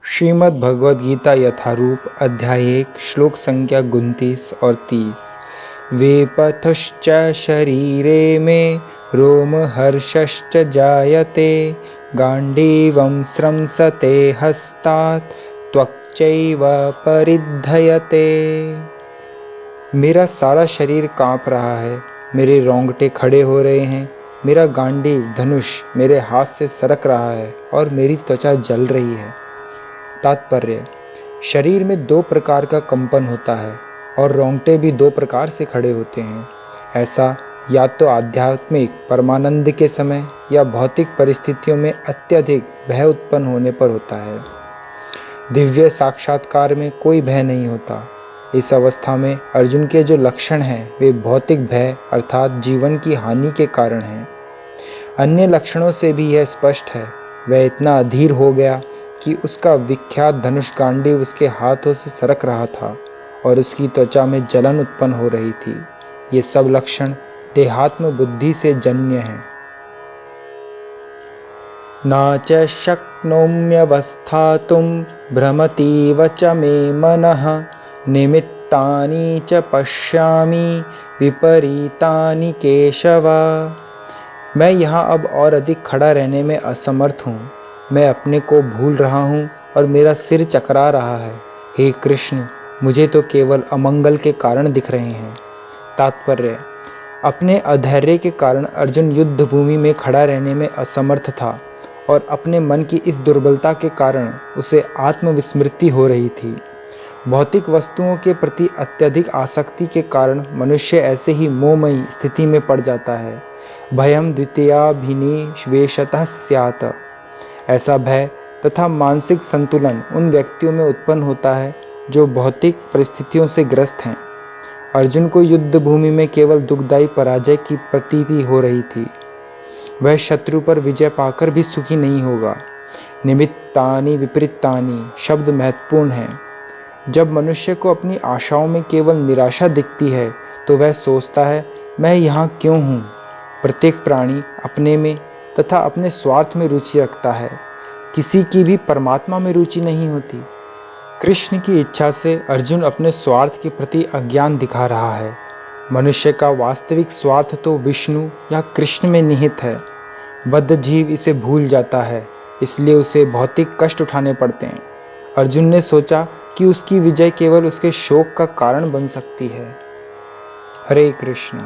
श्रीमद् भगवद गीता यथारूप अध्याय 1 श्लोक संख्या 29 और 30। वेपथुश्च शरीरे में रोमहर्षश्च जायते गांडीवं स्रंसते हस्तात् त्वक्चैव परिधयते। मेरा सारा शरीर कांप रहा है, मेरे रोंगटे खड़े हो रहे हैं, मेरा गांडीव धनुष मेरे हाथ से सरक रहा है और मेरी त्वचा जल रही है। तात्पर्य: शरीर में दो प्रकार का कंपन होता है और रोंगटे भी दो प्रकार से खड़े होते हैं। ऐसा या तो आध्यात्मिक परमानंद के समय या भौतिक परिस्थितियों में अत्यधिक भय उत्पन्न होने पर होता है। दिव्य साक्षात्कार में कोई भय नहीं होता। इस अवस्था में अर्जुन के जो लक्षण हैं वे भौतिक भय अर्थात जीवन की हानि के कारण हैं। अन्य लक्षणों से भी यह स्पष्ट है, वह इतना अधीर हो गया कि उसका विख्यात धनुष गांडीव उसके हाथों से सरक रहा था और उसकी त्वचा में जलन उत्पन्न हो रही थी। ये सब लक्षण देहात्म बुद्धि से जन्य हैं। न च शक्नोम्यवस्थातुं भ्रमतीव च मे मनः निमित्तानि च पश्यामि विपरीतानि केशव। मैं यहाँ अब और अधिक खड़ा रहने में असमर्थ हूँ। मैं अपने को भूल रहा हूँ और मेरा सिर चकरा रहा है। हे कृष्ण, मुझे तो केवल अमंगल के कारण दिख रहे हैं। तात्पर्य: अपने अधैर्य के कारण अर्जुन युद्ध भूमि में खड़ा रहने में असमर्थ था और अपने मन की इस दुर्बलता के कारण उसे आत्मविस्मृति हो रही थी। भौतिक वस्तुओं के प्रति अत्यधिक आसक्ति के कारण मनुष्य ऐसे ही मोहमयी स्थिति में पड़ जाता है। भयम द्वितीयाभिनिवेशतः स्यात्। ऐसा भय तथा मानसिक संतुलन उन व्यक्तियों में उत्पन्न होता है जो भौतिक परिस्थितियों से ग्रस्त हैं। अर्जुन को युद्ध भूमि में केवल दुखदायी पराजय की प्रतीति हो रही थी। वह शत्रु पर विजय पाकर भी सुखी नहीं होगा। निमित्तानि विपरीतानि शब्द महत्वपूर्ण हैं। जब मनुष्य को अपनी आशाओं में केवल निराशा दिखती है तो वह सोचता है, मैं यहाँ क्यों हूँ। प्रत्येक प्राणी अपने में तथा अपने स्वार्थ में रुचि रखता है। किसी की भी परमात्मा में रुचि नहीं होती। कृष्ण की इच्छा से अर्जुन अपने स्वार्थ के प्रति अज्ञान दिखा रहा है। मनुष्य का वास्तविक स्वार्थ तो विष्णु या कृष्ण में निहित है। बद्ध जीव इसे भूल जाता है, इसलिए उसे भौतिक कष्ट उठाने पड़ते हैं। अर्जुन ने सोचा कि उसकी विजय केवल उसके शोक का कारण बन सकती है। हरे कृष्ण।